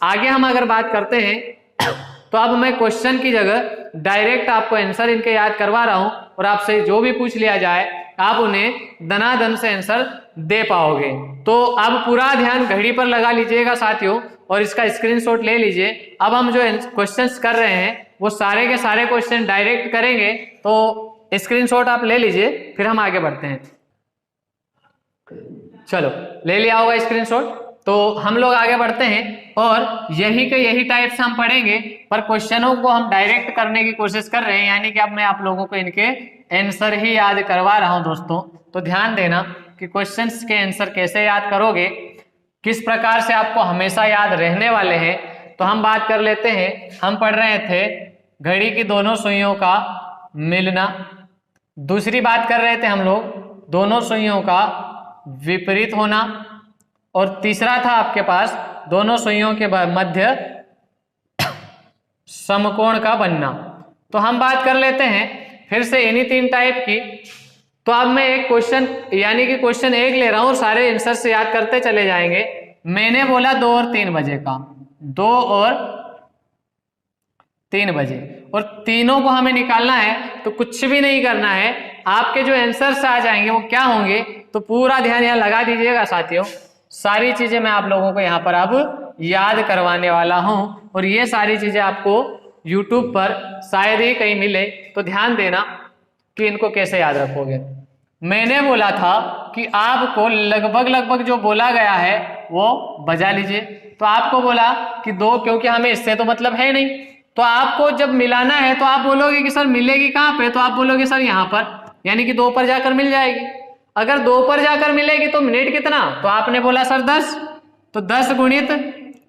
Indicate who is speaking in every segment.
Speaker 1: आगे हम अगर बात करते हैं तो अब मैं क्वेश्चन की जगह डायरेक्ट आपको आंसर इनके याद करवा रहा हूं और आपसे जो भी पूछ लिया जाए आप उन्हें दनादन से आंसर दे पाओगे। तो अब पूरा ध्यान घड़ी पर लगा लीजिएगा साथियों और इसका स्क्रीनशॉट ले लीजिए। अब हम जो क्वेश्चंस कर रहे हैं वो सारे के सारे क्वेश्चन डायरेक्ट करेंगे, तो स्क्रीनशॉट आप ले लीजिए, फिर हम आगे बढ़ते हैं। चलो ले लिया होगा स्क्रीनशॉट, तो हम लोग आगे बढ़ते हैं और यही के यही टाइप से हम पढ़ेंगे, पर क्वेश्चनों को हम डायरेक्ट करने की कोशिश कर रहे हैं, यानी कि अब मैं आप लोगों को इनके आंसर ही याद करवा रहा हूं दोस्तों। तो ध्यान देना कि क्वेश्चंस के आंसर कैसे याद करोगे, किस प्रकार से आपको हमेशा याद रहने वाले हैं। तो हम बात कर लेते हैं, हम पढ़ रहे थे घड़ी की दोनों सुइयों का मिलना, दूसरी बात कर रहे थे हम लोग दोनों सुइयों का विपरीत होना, और तीसरा था आपके पास दोनों सुइयों के मध्य समकोण का बनना। तो हम बात कर लेते हैं फिर से इन्हीं 3 टाइप की। तो अब मैं एक क्वेश्चन यानी कि क्वेश्चन 1 ले रहा हूं और सारे आंसर से याद करते चले जाएंगे। मैंने बोला 2 और 3 बजे का, 2 और 3 बजे, और तीनों को हमें निकालना है। तो कुछ भी नहीं करना है, आपके जो आंसर्स आ जाएंगे वो क्या होंगे, तो पूरा ध्यान यहाँ लगा दीजिएगा साथियों। सारी चीजें मैं आप लोगों को यहाँ पर अब याद करवाने वाला हूं और ये सारी चीजें आपको YouTube पर शायद ही कहीं मिले, तो ध्यान देना कि इनको कैसे याद रखोगे। मैंने बोला था कि आपको लगभग जो बोला गया है वो बजा लीजिए। तो आपको बोला कि 2, क्योंकि हमें इससे तो मतलब है नहीं, तो आपको जब मिलाना है तो आप बोलोगे कि सर मिलेगी कहाँ पे, तो आप बोलोगे सर यहाँ पर, यानी कि 2 पर जाकर मिल जाएगी। अगर 2 पर जाकर मिलेगी तो मिनट कितना, तो आपने बोला सर 10, तो 10 गुणित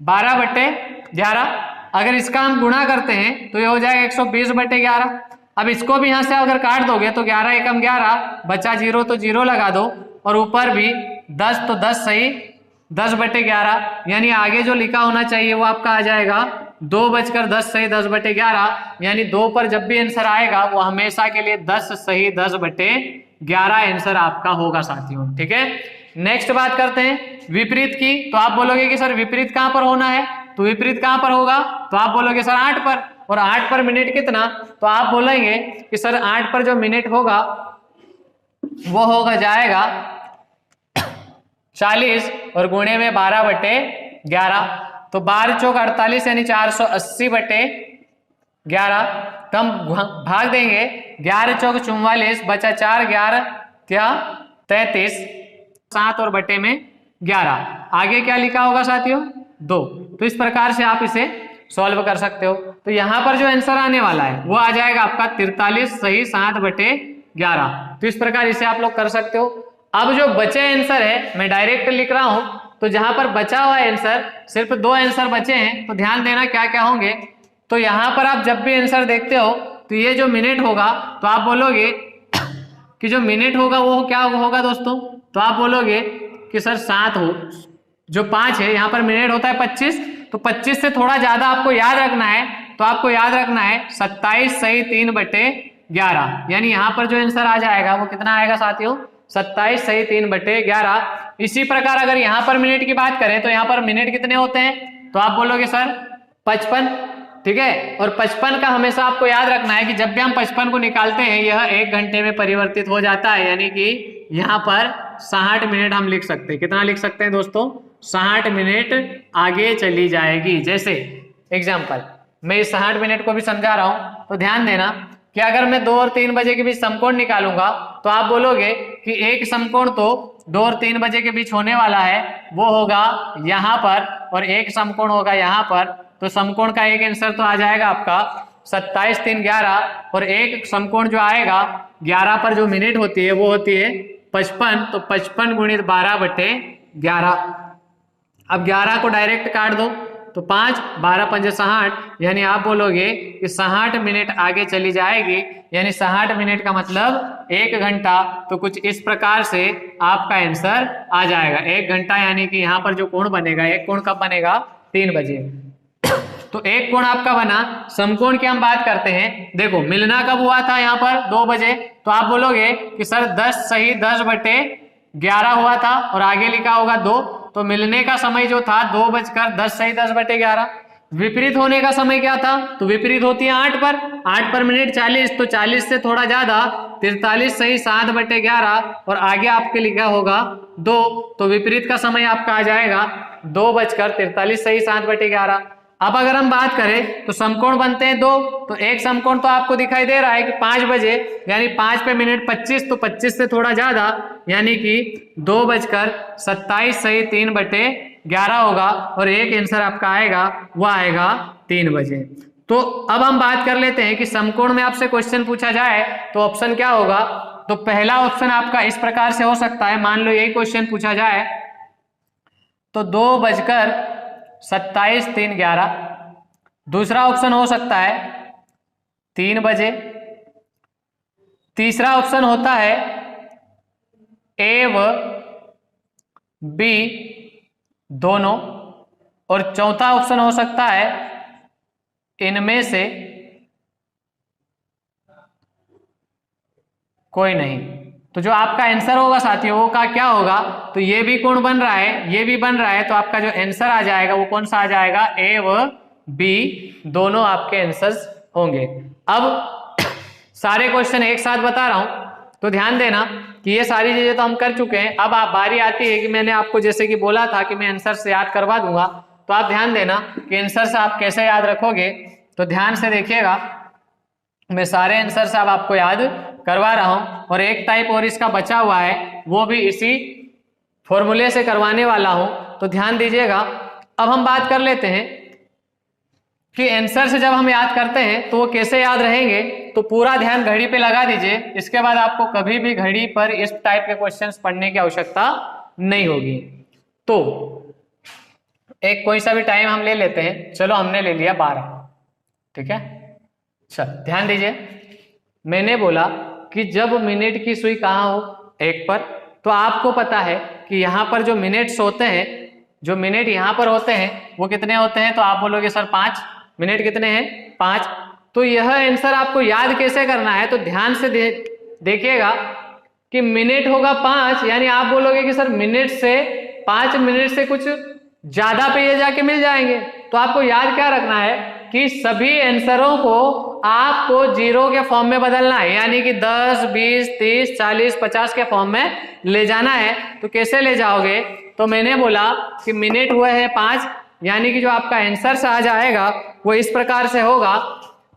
Speaker 1: 12/11। अगर इसका हम गुणा करते हैं तो ये हो जाएगा 120/11। अब इसको भी यहाँ से अगर काट दोगे तो 11 एकम 11, बचा 0 तो 0 लगा दो, और ऊपर भी 10 तो 10 सही 10/11, यानी आगे जो लिखा होना चाहिए वो आपका आ जाएगा 2:10 सही 10/11, यानी 2 पर जब भी आंसर आएगा वो हमेशा के लिए 10 सही 10/11 आंसर आपका होगा साथियों। ठीक है, नेक्स्ट बात करते हैं विपरीत की। तो आप बोलोगे कि सर विपरीत कहां पर होना है, तो विपरीत कहां पर होगा, तो आप बोलोगे सर 8 पर, और 8 पर मिनट कितना, तो आप बोलेंगे कि सर 8 पर जो मिनट होगा वो होगा जाएगा 40 और गुणे में 12/11, तो 12 चौक 48 यानी 480/11। तो हम भाग देंगे 11 चौक 44, बचा 4 11 क्या 33, 7 और बटे में 11। आगे क्या लिखा होगा साथियों 2। तो इस प्रकार से आप इसे सॉल्व कर सकते हो। तो यहां पर जो आंसर आने वाला है वो आ जाएगा आपका 43 सही 7/11। तो इस प्रकार इसे आप लोग कर सकते हो। अब जो बचे आंसर है मैं डायरेक्ट लिख रहा हूं, तो जहां पर बचा हुआ आंसर सिर्फ 2 आंसर बचे हैं, तो ध्यान देना क्या क्या होंगे। तो यहां पर आप जब भी आंसर देखते हो तो ये जो मिनट होगा तो आप बोलोगे कि जो मिनट होगा वो क्या होगा दोस्तों, तो आप बोलोगे कि सर 7 हो, जो 5 है यहाँ पर मिनट होता है 25, तो 25 से थोड़ा ज्यादा आपको याद रखना है, तो आपको याद रखना है 27 सही 3/11, यानी यहाँ पर जो आंसर आ जाएगा वो कितना आएगा साथियों 27 सही 3/11। इसी प्रकार अगर यहाँ पर मिनट की बात करें तो यहाँ पर मिनट कितने होते हैं, तो आप बोलोगे सर 55। ठीक है, और 55 का हमेशा आपको याद रखना है कि जब भी हम 55 को निकालते हैं यह 1 घंटे में परिवर्तित हो जाता है, यानी कि यहाँ पर 60 मिनट हम लिख सकते हैं। कितना लिख सकते हैं दोस्तों 60 मिनट आगे चली जाएगी। जैसे एग्जाम्पल मैं इस 60 मिनट को भी समझा रहा हूं, तो ध्यान देना कि अगर मैं 2 और 3 बजे के बीच समकोण निकालूंगा तो आप बोलोगे कि एक समकोण तो 2 और 3 बजे के बीच होने वाला है, वो होगा यहाँ पर, और एक समकोण होगा यहाँ पर। तो समकोण का एक आंसर तो आ जाएगा आपका 27 3 11, और एक समकोण जो आएगा 11 पर जो मिनट होती है वो होती है 55, तो 55 गुणित 12/11। अब 11 को डायरेक्ट काट दो तो 5 12 5 60, यानी आप बोलोगे कि 60 मिनट आगे चली जाएगी, यानी 60 मिनट का मतलब 1 घंटा। तो कुछ इस प्रकार से आपका आंसर आ जाएगा 1 घंटा, यानी कि यहाँ पर जो कोण बनेगा, एक कोण कब बनेगा 3 बजे। तो एक कोण आपका बना। समकोण की हम बात करते हैं, देखो मिलना कब हुआ था यहाँ पर 2 बजे, तो आप बोलोगे कि सर 10 सही 10/11 हुआ था, और आगे लिखा होगा 2, तो मिलने का समय जो था 2:10 सही 10/11। विपरीत होने का समय क्या था, तो विपरीत होती है 8 पर मिनट 40, तो 40 से थोड़ा ज्यादा 43 सही 7/11, और आगे आपके लिखा होगा 2, तो विपरीत का समय आपका आ जाएगा 2:43 सही 7/11। अब अगर हम बात करें तो समकोण बनते हैं 2, तो एक समकोण तो आपको दिखाई दे रहा है कि 5 बजे, यानी 5 पे मिनट 25, तो 25 से थोड़ा ज्यादा यानी कि 2:27 सही 3/11 होगा, और एक आंसर आपका आएगा वो आएगा 3 बजे। तो अब हम बात कर लेते हैं कि समकोण में आपसे क्वेश्चन पूछा जाए तो ऑप्शन क्या होगा। तो पहला ऑप्शन आपका इस प्रकार से हो सकता है, मान लो यही क्वेश्चन पूछा जाए तो 2:27 3:11। दूसरा ऑप्शन हो सकता है 3 बजे। तीसरा ऑप्शन होता है ए व बी दोनों, और चौथा ऑप्शन हो सकता है इनमें से कोई नहीं। तो जो आपका आंसर होगा साथियों वो का क्या होगा, तो ये भी कोण बन रहा है, ये भी बन रहा है, तो आपका जो आंसर आ जाएगा वो कौन सा आ जाएगा, ए व बी दोनों आपके आंसर्स होंगे। अब सारे क्वेश्चन एक साथ बता रहा हूं तो ध्यान देना कि ये सारी चीजें तो हम कर चुके हैं। अब आप बारी आती है कि मैंने आपको जैसे कि बोला था कि मैं आंसर से याद करवा दूंगा, तो आप ध्यान देना कि आंसर से आप कैसे याद रखोगे। तो ध्यान से देखिएगा, मैं सारे आंसर से अब आपको याद करवा रहा हूं, और एक टाइप और इसका बचा हुआ है वो भी इसी फॉर्मूले से करवाने वाला हूं, तो ध्यान दीजिएगा। अब हम बात कर लेते हैं कि आंसर से जब हम याद करते हैं तो वो कैसे याद रहेंगे। तो पूरा ध्यान घड़ी पे लगा दीजिए, इसके बाद आपको कभी भी घड़ी पर इस टाइप के क्वेश्चंस पढ़ने की आवश्यकता नहीं होगी। तो एक कोई सा भी टाइम हम ले लेते हैं, चलो हमने ले लिया 12, ठीक है। चल ध्यान दीजिए, मैंने बोला कि जब मिनट की सुई कहाँ हो 1 पर, तो आपको पता है कि यहाँ पर जो मिनट्स होते हैं, जो मिनट यहाँ पर होते हैं वो कितने होते हैं, तो आप बोलोगे सर 5 मिनट कितने हैं 5। तो यह आंसर आपको याद कैसे करना है, तो ध्यान से देखिएगा कि मिनट होगा 5, यानी आप बोलोगे कि सर मिनट से 5 मिनट से कुछ ज्यादा पे ये जाके मिल जाएंगे। तो आपको याद क्या रखना है कि सभी आंसरों को आपको जीरो के फॉर्म में बदलना है, यानी कि 10 20 30 40 50 के फॉर्म में ले जाना है। तो कैसे ले जाओगे, तो मैंने बोला कि मिनट हुए हैं 5, यानी कि जो आपका आंसर से आ जाएगा वो इस प्रकार से होगा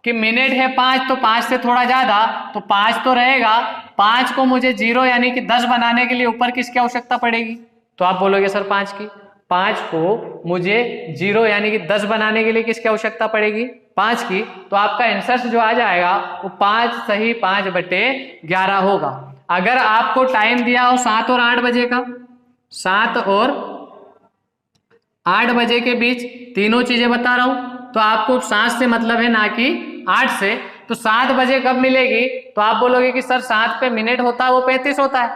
Speaker 1: कि मिनट है 5, तो 5 से थोड़ा ज्यादा, तो 5 तो रहेगा, 5 को मुझे 0 यानी कि 10 बनाने के लिए ऊपर किसकी आवश्यकता पड़ेगी, तो आप बोलोगे सर 5 की। 5 को मुझे 0 यानी कि 10 बनाने के लिए किसकी आवश्यकता पड़ेगी, 5 की। तो आपका आंसर जो आ जाएगा वो 5 सही 5/11 होगा। अगर आपको टाइम दिया हो 7 और 8 बजे का, 7 और 8 बजे के बीच तीनों चीजें बता रहा हूं, तो आपको 7 से मतलब है ना कि 8 से। तो 7 बजे कब मिलेगी, तो आप बोलोगे कि सर 7 पे मिनट होता है वो 35 होता है,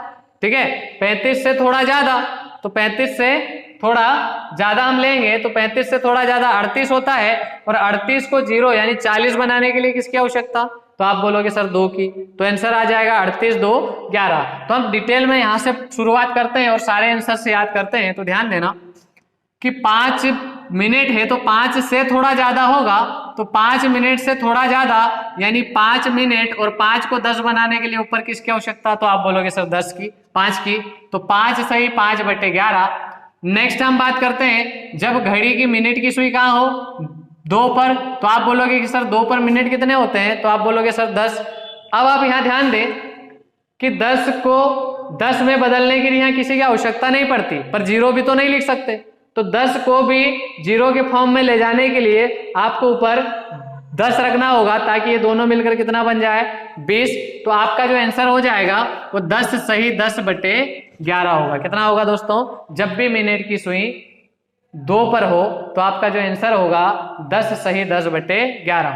Speaker 1: ठीक है। 35 से थोड़ा ज्यादा, तो 35 से थोड़ा ज्यादा हम लेंगे तो 35 से थोड़ा ज्यादा 38 होता है, और 38 को 0 यानी 40 बनाने के लिए किसकी आवश्यकता, तो आप बोलोगे सर 2 की। तो आंसर आ जाएगा 38 2 11। तो हम डिटेल में यहां से शुरुआत करते हैं और सारे आंसर से याद करते हैं। तो ध्यान देना कि 5 मिनट है तो 5 से थोड़ा ज्यादा होगा, तो 5 मिनट से थोड़ा ज्यादा यानी 5 मिनट, और 5 को 10 बनाने के लिए ऊपर किसकी आवश्यकता, तो आप बोलोगे सर 10 की 5 की। तो 5 सही 5/11। नेक्स्ट हम बात करते हैं जब घड़ी की मिनट की सुई कहाँ हो 2 पर, तो आप बोलोगे कि सर 2 पर मिनट कितने होते हैं, तो आप बोलोगे सर 10। अब आप यहाँ ध्यान दें कि 10 को 10 में बदलने के लिए यहाँ किसी की आवश्यकता नहीं पड़ती, पर 0 भी तो नहीं लिख सकते। तो 10 को भी 0 के फॉर्म में ले जाने के लिए आपको ऊपर 10 रखना होगा, ताकि ये दोनों मिलकर कितना बन जाए 20। तो आपका जो आंसर हो जाएगा वो 10 सही 10/11 होगा। कितना होगा दोस्तों, जब भी मिनट की सुई 2 पर हो तो आपका जो आंसर होगा 10 सही 10/11।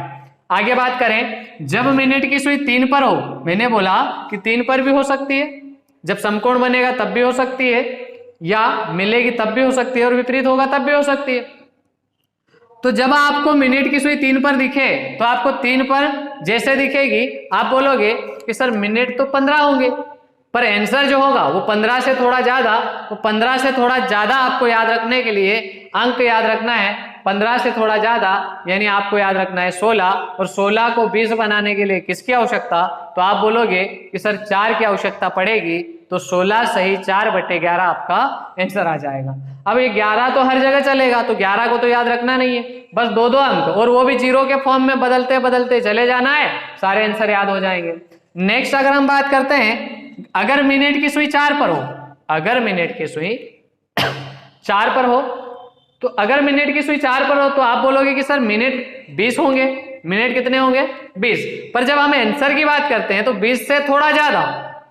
Speaker 1: आगे बात करें जब मिनट की सुई 3 पर हो, मैंने बोला कि 3 पर भी हो सकती है, जब समकोण बनेगा तब भी हो सकती है, या मिलेगी तब भी हो सकती है, और विपरीत होगा तब भी हो सकती है। तो जब आपको मिनट की सुई 3 पर दिखे तो आपको 3 पर जैसे दिखेगी आप बोलोगे कि सर मिनट तो 15 होंगे, पर आंसर जो होगा वो 15 से थोड़ा ज्यादा, तो 15 से थोड़ा ज्यादा आपको याद रखने के लिए अंक याद रखना है 15 से थोड़ा ज्यादा, यानी आपको याद रखना है 16, और 16 को 20 बनाने के लिए किसकी आवश्यकता, तो आप बोलोगे कि सर 4 की आवश्यकता पड़ेगी, तो 16 सही 4/11 आपका आंसर आ जाएगा। अब ये 11 तो हर जगह चलेगा, तो 11 को तो याद रखना नहीं है, बस 2-2 अंक, और वो भी जीरो के फॉर्म में बदलते बदलते चले जाना है, सारे आंसर याद हो जाएंगे। नेक्स्ट अगर हम बात करते हैं, अगर मिनट की सुई 4 पर हो, अगर मिनट की सुई 4 पर हो, तो अगर मिनट की सुई 4 पर हो तो आप बोलोगे कि सर मिनट 20 होंगे, मिनट कितने होंगे 20, पर जब हम आंसर की बात करते हैं तो 20 से थोड़ा ज्यादा,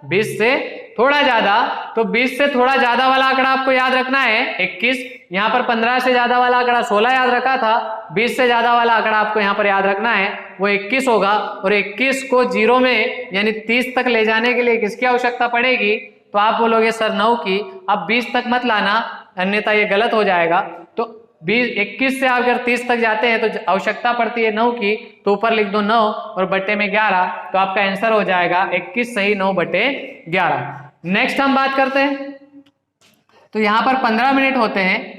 Speaker 1: 20 से थोड़ा ज्यादा, तो 20 से थोड़ा ज्यादा वाला आंकड़ा आपको याद रखना है 21, यहाँ पर 15 से ज्यादा वाला आंकड़ा 16 याद रखा था, 20 से ज्यादा वाला आंकड़ा आपको यहाँ पर याद रखना है वो 21 होगा, और 21 को जीरो में यानी 30 तक ले जाने के लिए किसकी आवश्यकता पड़ेगी, तो आप बोलोगे सर 9 की। अब 20 तक मत लाना, अन्यथा ये गलत हो जाएगा, तो 21 से अगर 30 तक जाते हैं तो आवश्यकता पड़ती है 9 की, तो ऊपर लिख दो 9 और बट्टे में 11, तो आपका आंसर हो जाएगा 21 सही 9/11। नेक्स्ट हम बात करते हैं, तो यहां पर 15 मिनट होते हैं,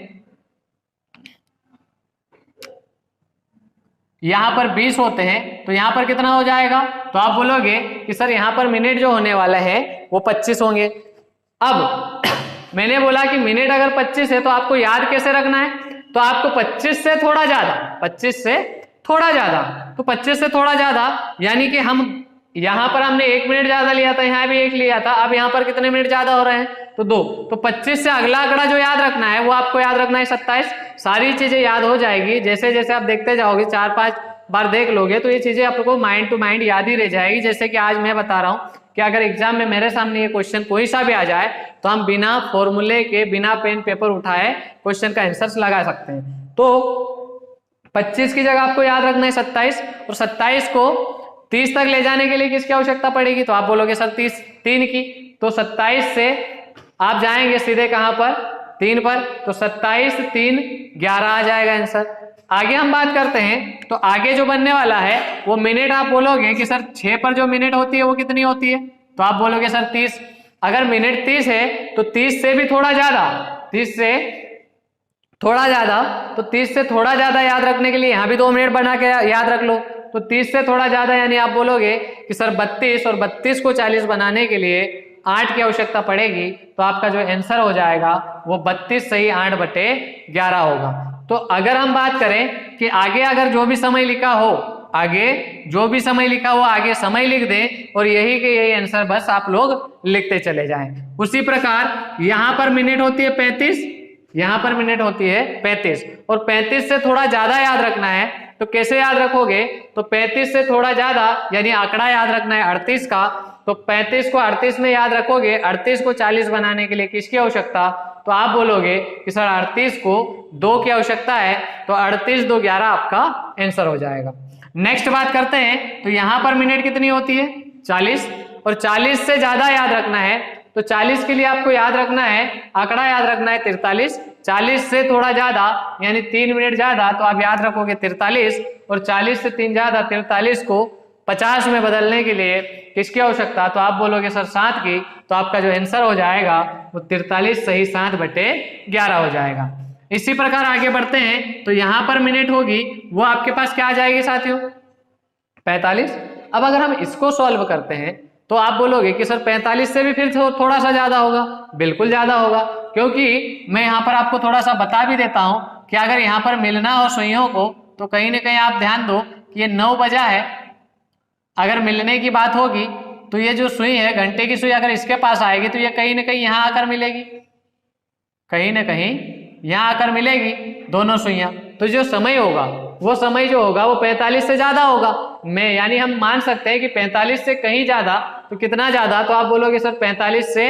Speaker 1: यहां पर 20 होते हैं, तो यहां पर कितना हो जाएगा, तो आप बोलोगे कि सर यहां पर मिनट जो होने वाला है वो 25 होंगे। अब मैंने बोला कि मिनट अगर 25 है तो आपको याद कैसे रखना है, तो आपको 25 से थोड़ा ज्यादा, 25 से थोड़ा ज्यादा, तो 25 से थोड़ा ज्यादा यानी कि हम यहां पर हमने 1 मिनट ज्यादा लिया था, यहां भी 1 लिया था, अब यहां पर कितने मिनट ज्यादा हो रहे हैं, तो 2, तो 25 से अगला आंकड़ा जो याद रखना है वो आपको याद रखना है 27। सारी चीजें याद हो जाएगी, जैसे जैसे आप देखते जाओगे 4-5 बार देख लोगे तो ये चीजें आपको माइंड टू माइंड याद ही रह जाएगी। जैसे कि आज मैं बता रहा हूं कि अगर एग्जाम में मेरे सामने ये क्वेश्चन कोई सा भी आ जाए तो हम बिना फॉर्मूले के, बिना पेन पेपर उठाए क्वेश्चन का आंसर लगा सकते हैं। तो 25 की जगह आपको याद रखना है 27, और 27 को 30 तक ले जाने के लिए किसकी आवश्यकता पड़ेगी, तो आप बोलोगे सर 3 की, तो 27 से आप जाएंगे सीधे कहां पर, 3 पर, तो 27 3 11 आ जाएगा आंसर। आगे हम बात करते हैं, तो आगे जो बनने वाला है वो मिनट, आप बोलोगे कि सर 6 पर जो मिनट होती है वो कितनी होती है, तो आप बोलोगे सर 30। अगर मिनट 30 है तो 30 से भी थोड़ा ज्यादा, 30 से थोड़ा ज्यादा, तो 30 से थोड़ा ज्यादा याद रखने के लिए यहां भी 2 मिनट बना के याद रख लो, तो 30 से थोड़ा ज्यादा यानी आप बोलोगे कि सर 32, और 32 को 40 बनाने के लिए 8 की आवश्यकता पड़ेगी, तो आपका जो आंसर हो जाएगा वो 32 सही 8/11 होगा। तो अगर हम बात करें कि आगे अगर जो भी समय लिखा हो, आगे जो भी समय लिखा हो आगे समय लिख दें, और यही के यही आंसर बस आप लोग लिखते चले जाएं। उसी प्रकार यहां पर मिनट होती है 35, यहां पर मिनट होती है 35, और 35 से थोड़ा ज्यादा याद रखना है, तो कैसे याद रखोगे, तो 35 से थोड़ा ज्यादा यानी आंकड़ा याद रखना है 38 का, तो 35 को 38 में याद रखोगे, 38 को 40 बनाने के लिए किसकी आवश्यकता, तो आप बोलोगे कि सर 38 को 2 की आवश्यकता है, तो 38 2 11 आपका आंसर हो जाएगा। नेक्स्ट बात करते हैं, तो यहां पर मिनट कितनी होती है 40, और 40 से ज्यादा याद रखना है, तो 40 के लिए आपको याद रखना है, आंकड़ा याद रखना है 43, 40 से थोड़ा ज्यादा यानी 3 मिनट ज्यादा, तो आप याद रखोगे 43, और 40 से 3 ज्यादा 43 को 50 में बदलने के लिए किसकी आवश्यकता, तो आप बोलोगे सर 7 की, तो आपका जो आंसर हो जाएगा वो 43 सही 7/11 हो जाएगा। इसी प्रकार आगे बढ़ते हैं, तो यहां पर मिनट होगी वो आपके पास क्या आ जाएगी साथियों 45। अब अगर हम इसको सॉल्व करते हैं तो आप बोलोगे कि सर 45 से भी फिर थोड़ा सा ज्यादा होगा, बिल्कुल ज्यादा होगा, क्योंकि मैं यहाँ पर आपको थोड़ा सा बता भी देता हूं कि अगर यहाँ पर मिलना हो सुइयों को तो कहीं ना कहीं आप ध्यान दो कि ये 9 बजा है, अगर मिलने की बात होगी तो ये जो सुई है घंटे की सुई अगर इसके पास आएगी तो ये कहीं ना कहीं यहाँ आकर मिलेगी, कहीं ना कहीं यहाँ आकर मिलेगी दोनों सुइयां, तो जो समय होगा वो समय जो होगा वो 45 से ज्यादा होगा, मैं यानी हम मान सकते हैं कि 45 से कहीं ज्यादा, तो कितना ज्यादा, तो आप बोलोगे सर 45 से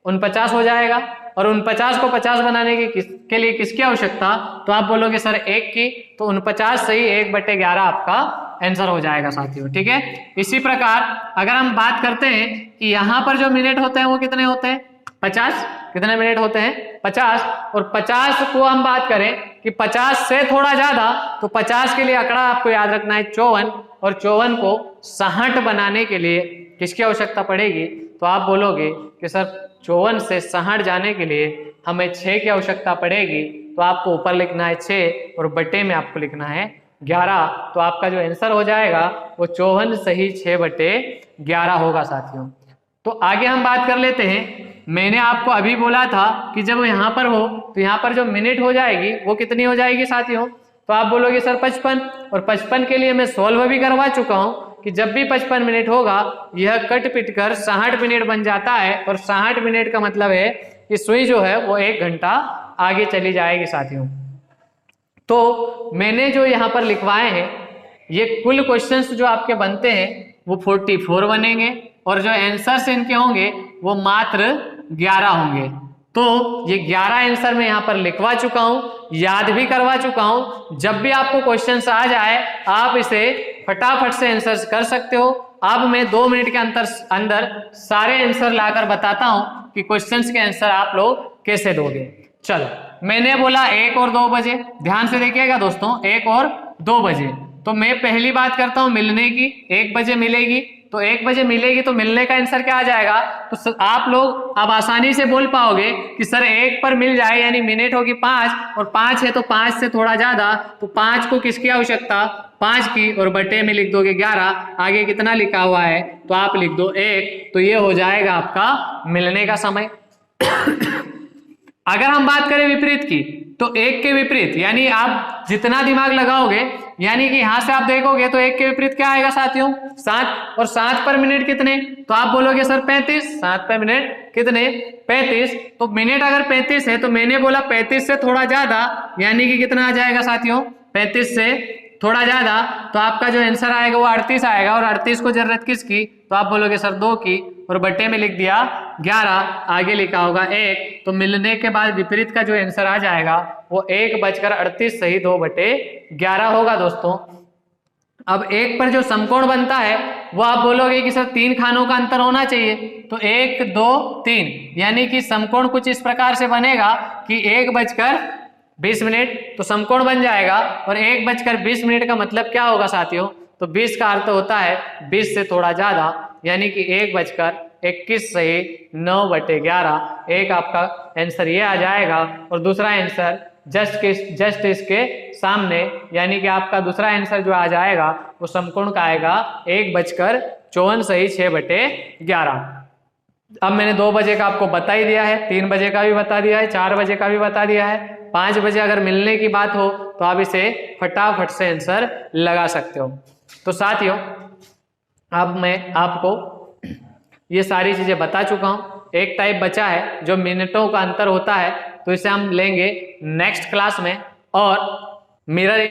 Speaker 1: 49 हो जाएगा, और 49 को 50 बनाने के लिए किसकी आवश्यकता, तो आप बोलोगे सर 1 की, तो 49 सही 1/11 आपका आंसर हो जाएगा साथियों, ठीक है। इसी प्रकार अगर हम बात करते हैं कि यहाँ पर जो मिनट होते हैं वो कितने होते हैं 50, कितने मिनट होते हैं 50, और 50 को हम बात करें कि 50 से थोड़ा ज्यादा, तो 50 के लिए आंकड़ा आपको याद रखना है 54, और 54 को 60 बनाने के लिए किसकी आवश्यकता पड़ेगी, तो आप बोलोगे कि सर 54 से 66 जाने के लिए हमें 6 की आवश्यकता पड़ेगी, तो आपको ऊपर लिखना है 6 और बटे में आपको लिखना है 11। तो आपका जो आंसर हो जाएगा वो 54 सही 6/11 होगा साथियों। तो आगे हम बात कर लेते हैं। मैंने आपको अभी बोला था कि जब यहाँ पर हो तो यहाँ पर जो मिनट हो जाएगी वो कितनी हो जाएगी साथियों, तो आप बोलोगे सर 55, और 55 के लिए मैं सॉल्व भी करवा चुका हूँ कि जब भी 55 मिनट होगा यह कट पिट कर 60 मिनट बन जाता है, और 60 मिनट का मतलब है कि सुई जो है वो 1 घंटा आगे चली जाएगी साथियों। तो मैंने जो यहाँ पर लिखवाए हैं ये कुल क्वेश्चंस जो आपके बनते हैं वो 44 बनेंगे, और जो आंसर्स इनके होंगे वो मात्र 11 होंगे। तो ये 11 आंसर मैं यहाँ पर लिखवा चुका हूँ, याद भी करवा चुका हूँ। जब भी आपको क्वेश्चंस आ जाए आप इसे फटाफट से आंसर्स कर सकते हो। अब मैं 2 मिनट के अंदर सारे आंसर लाकर बताता हूँ कि क्वेश्चंस के आंसर आप लोग कैसे दोगे। चलो, मैंने बोला 1 और 2 बजे, ध्यान से देखिएगा दोस्तों, 1 और 2 बजे। तो मैं पहली बात करता हूं मिलने की, 1 बजे मिलेगी, तो 1 बजे मिलेगी तो मिलने का आंसर क्या आ जाएगा, तो आप लोग अब आसानी से बोल पाओगे कि सर 1 पर मिल जाए, यानी मिनट होगी 5, और 5 है तो 5 से थोड़ा ज्यादा, तो 5 को किसकी आवश्यकता, 5 की, और बटे में लिख दोगे 11। आगे कितना लिखा हुआ है तो आप लिख दो 1, तो ये हो जाएगा आपका मिलने का समय। अगर हम बात करें विपरीत की, तो 1 के विपरीत, यानी आप जितना दिमाग लगाओगे, यानी कि यहां से आप देखोगे तो 1 के विपरीत क्या आएगा साथियों, 7, और 7 पर मिनट कितने, तो आप बोलोगे सर 35, 7 पर मिनट कितने, 35। तो मिनट अगर 35 है तो मैंने बोला 35 से थोड़ा ज्यादा, यानी कि कितना आ जाएगा साथियों, 35 से थोड़ा ज्यादा, तो आपका जो आंसर आएगा वो 38 आएगा। और 38 को जरूरत किसकी, तो आप बोलोगे सर 2 की, और बटे में लिख दिया 11, आगे लिखा होगा 1। तो मिलने के बाद विपरीत का जो आंसर आ जाएगा वो 1:38 सही 2/11 होगा दोस्तों। अब 1 पर जो समकोण बनता है वो आप बोलोगे कि सर 3 खानों का अंतर होना चाहिए, तो 1 2 3, यानी कि समकोण कुछ इस प्रकार से बनेगा कि 1:20 तो समकोण बन जाएगा, और 1:20 का मतलब क्या होगा साथियों, तो 20 का अर्थ होता है 20 से थोड़ा ज्यादा, यानी कि 1:21 सही 9/11। एक आपका आंसर ये आ जाएगा, और दूसरा आंसर जस्ट इसके सामने, यानी कि आपका दूसरा आंसर जो आ जाएगा वो समकोण का आएगा 1:54 सही 6/11। अब मैंने 2 बजे का आपको बता ही दिया है, 3 बजे का भी बता दिया है, 4 बजे का भी बता दिया है, 5 बजे अगर मिलने की बात हो तो आप इसे फटाफट से आंसर लगा सकते हो। तो साथियों अब मैं आपको ये सारी चीजें बता चुका हूं। एक टाइप बचा है जो मिनटों का अंतर होता है, तो इसे हम लेंगे नेक्स्ट क्लास में। और मिरर